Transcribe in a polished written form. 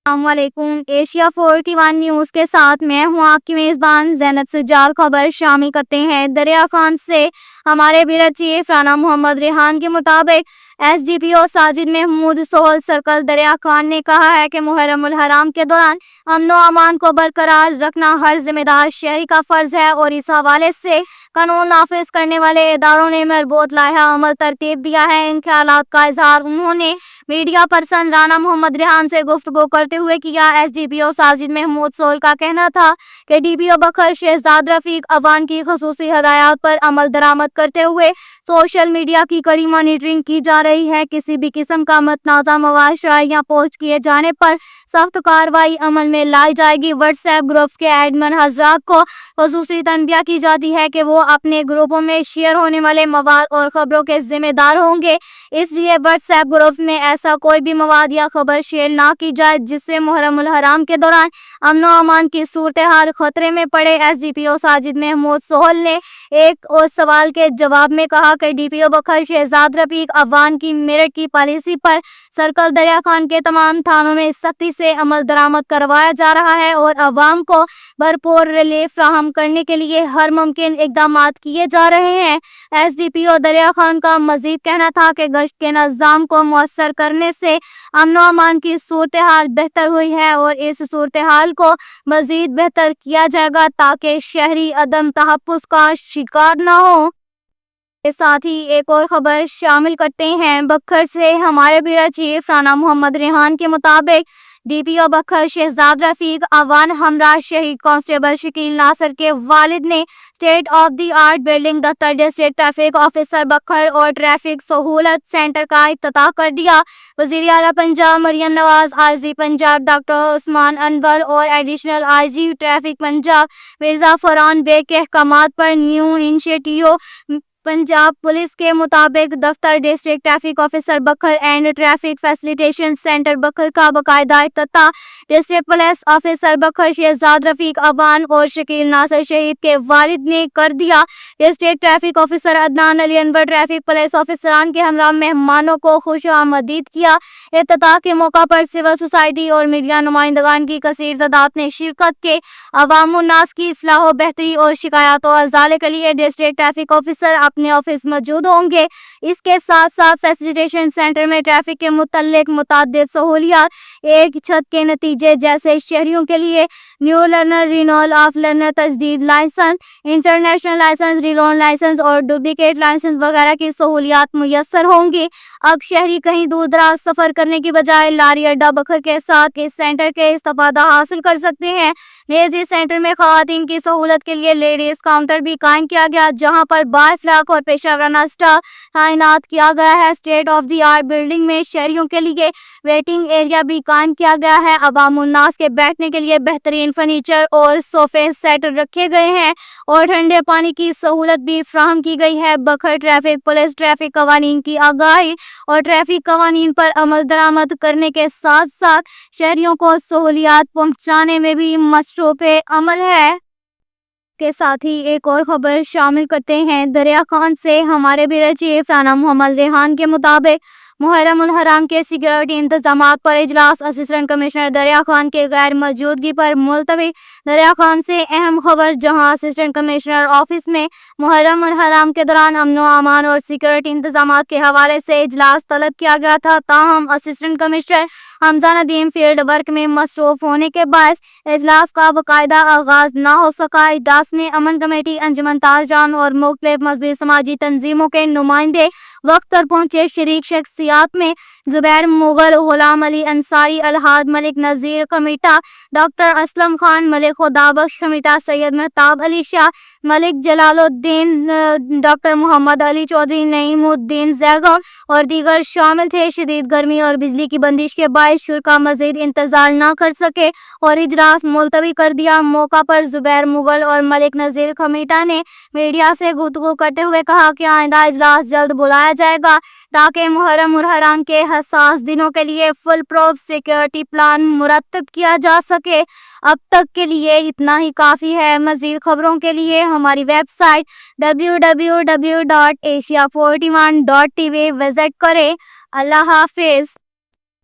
अस्सलामुअलैकुम। Asia 41 news के साथ मैं हूं आपकी मेज़बान ज़ैनब सज्जाद। खबर शामिल करते हैं। दरिया खान से हमारे ब्यूरो चीफ राना मोहम्मद रेहान के मुताबिक एसडीपीओ साजिद महमूद सोहल सर्कल दरिया खान ने कहा है कि मुहर्रम उल हराम के दौरान अमन व अमान को बरकरार रखना हर जिम्मेदार शहरी का फर्ज है और इस हवाले से कानून नाफिज करने वाले इदारों ने मरबूत लाइहा अमल तरतीब दिया है। इन ख्यालात का इजहार उन्होंने मीडिया पर्सन राना मोहम्मद रेहान से गुफ्तगू करते हुए किया। एसडीपीओ साजिद महमूद सोहल का कहना था कि डीपीओ बखर शहजाद रफीक अवान की खसूसी हदायत पर अमल दरामद करते हुए सोशल मीडिया की कड़ी मॉनिटरिंग की जा रही है। किसी भी किस्म का मतनाज़ा मवाद शाया या पोस्ट किए जाने पर सख्त कार्रवाई अमल में लाई जाएगी। व्हाट्सएप ग्रुप्स के एडमिन हजरात को खसूसी तनबिया की जाती है कि वो अपने ग्रुपों में शेयर होने वाले मवाद और खबरों के जिम्मेदार होंगे, इसलिए व्हाट्सएप ग्रुप में ऐसा कोई भी मवाद या खबर शेयर ना की जाए जिससे मुहर्रम उल हराम के दौरान अमन व अमान की सूरत हाल खतरे में पड़े। एसडीपीओ साजिद महमूद सोहल ने एक और सवाल के जवाब में कहा कि डीपीओ बखर शहजाद रफीक अवान की मेरिट की पॉलिसी पर सर्कल दरिया खान के तमाम थानों में सख्ती से अमल दरामद करवाया जा रहा है और अवाम को भरपूर रिलीफ फ्राहम करने के लिए हर मुमकिन इकदाम किए जा रहे हैं। एसडीपीओ दरिया खान का मजीद कहना था कि गश्त के निज़ाम को मुअस्सर करने से अमन व अमान की सूरत हाल बेहतर हुई है और इस सूरत हाल को मजीद बेहतर किया जाएगा ताकि शहरी अदम तहफ़्फ़ुज़ का शिकार न हो। के साथ ही एक और खबर शामिल करते हैं। बखर से हमारे ब्यूरो चीफ राना मोहम्मद रेहान के मुताबिक डीपीओ बखर शहजाद रफीक अवान हमरा शहीद कांस्टेबल शकील नासर के वालिद ने state of the art building दफ्तर डिस्ट्रिक्ट ट्रैफिक ऑफिसर बखर और ट्रैफिक सहूलत सेंटर का इफ्तिताह कर दिया। वज़ीर आला पंजाब मरियम नवाज, आईजी पंजाब डॉक्टर उस्मान अनवर और additional IG traffic Punjab Mirza Farhan Baig के अहकामात पर न्यू इनिशिएटिव पंजाब पुलिस के मुताबिक दफ्तर डिस्ट्रिक्ट ट्रैफिक ऑफिसर बखर एंड ट्रैफिक फैसिलिटेशन सेंटर बखर का बाकायदा इफ्तिताह डिस्ट्रिक्ट पुलिस ऑफिसर बखर शहजाद रफीक अवान और शकील नासर शहीद के वालिद ने कर दिया। District traffic officer Adnan Ali Anwar traffic police ऑफिसरान के हमरा मेहमानों को खुश आमदीद किया। इफ्तिताह के मौका पर सिविल सोसाइटी और मीडिया नुमाइंदगान की कसीर तादाद ने शिरकत के अवाम उन्नास की फलाह बेहतरी और शिकायत और अजाले के लिए डिस्ट्रिक्ट ट्रैफिक ऑफिसर अपने ऑफिस मौजूद होंगे। इसके साथ साथ फैसिलिटेशन सेंटर में ट्रैफिक के मुतल्लिक मुताद्दिद सहूलियात एक छत के नतीजे जैसे शहरियों के लिए new learner, renewal of learner, तजदीद लाइसेंस, इंटरनेशनल लाइसेंस, रिलोन लाइसेंस और डुप्लीकेट लाइसेंस वगैरह की सहूलियात मुयस्सर होंगी। अब शहरी कहीं दूर दराज सफर करने की बजाय लारी अड्डा बखर के साथ इस सेंटर के इस्तेफादा हासिल कर सकते हैं। नेज़ इस सेंटर में खवातीन की सहूलत के लिए लेडीज काउंटर भी कायम किया गया जहां पर बाइफ्लाक और पेशा वराना स्टाफ तैनात किया गया है। State of the art building में शहरियों के लिए वेटिंग एरिया भी कायम किया गया है। अवाम उन्नास के बैठने के लिए बेहतरीन फर्नीचर और सोफे सेट रखे गए हैं और ठंडे पानी की सहूलत भी फ्राहम की गई है। बखर ट्रैफिक पुलिस ट्रैफिक कवानीन की आगाही और ट्रैफिक कवानीन पर अमल दरामद करने के साथ साथ शहरियों को सहूलियात पहुंचाने में भी मशरूफ अमल है। के साथ ही एक और खबर शामिल करते हैं। दरिया खान से हमारे ब्यूरो चीफ राना मोहम्मद रेहान के मुताबिक मुहर्रम उल हराम के सिक्योरिटी इंतजामात पर इजलास असिस्टेंट कमिश्नर दरिया खान के गैर मौजूदगी पर मुलतवी। दरिया खान से अहम खबर, जहां असिस्टेंट कमिश्नर ऑफिस में मुहर्रम उल हराम के दौरान अमन व अमान और सिक्योरिटी इंतजामात के हवाले से इजलास तलब किया गया था, ताहम assistant commissioner Hamza Nadeem field work में मसरूफ होने के बायस इजलास का बाकायदा आगाज न हो सका। इजलास ने अमन कमेटी, अंजुमन ताजरान और मुख्तलिफ मजहबी समाजी तंजीमों के नुमाइंदे वक्त पर पहुंचे। शरीक शख्सियात में जुबैर मुगल, गुलाम अली अंसारी, अलहाद मलिक नज़ीर कमीटा, डॉक्टर असलम खान, मलिक खुदाबख्श कमीटा, सैयद महताब अली शाह, मलिक जलालुद्दीन, डॉक्टर मोहम्मद अली चौधरी, नईमुद्दीन जैगौर और दीगर शामिल थे। शदीद गर्मी और बिजली की बंदिश के बायस शुरा मजीद इंतजार न कर सके और इजलास मुलतवी कर दिया। मौका पर जुबैर मुगल और मलिक नज़ीर कमीटा ने मीडिया से गुफ्तगू करते हुए कहा कि आइंदा इजलास जल्द बुलाया जाएगा ताकि मुहर्रम उल हराम के हसास दिनों के लिए फुल प्रूफ सिक्योरिटी प्लान मुरतब किया जा सके। अब तक के लिए इतना ही काफ़ी है। मज़ीद खबरों के लिए हमारी वेबसाइट www.asia41.tv विजिट करें। अल्लाह हाफिज़।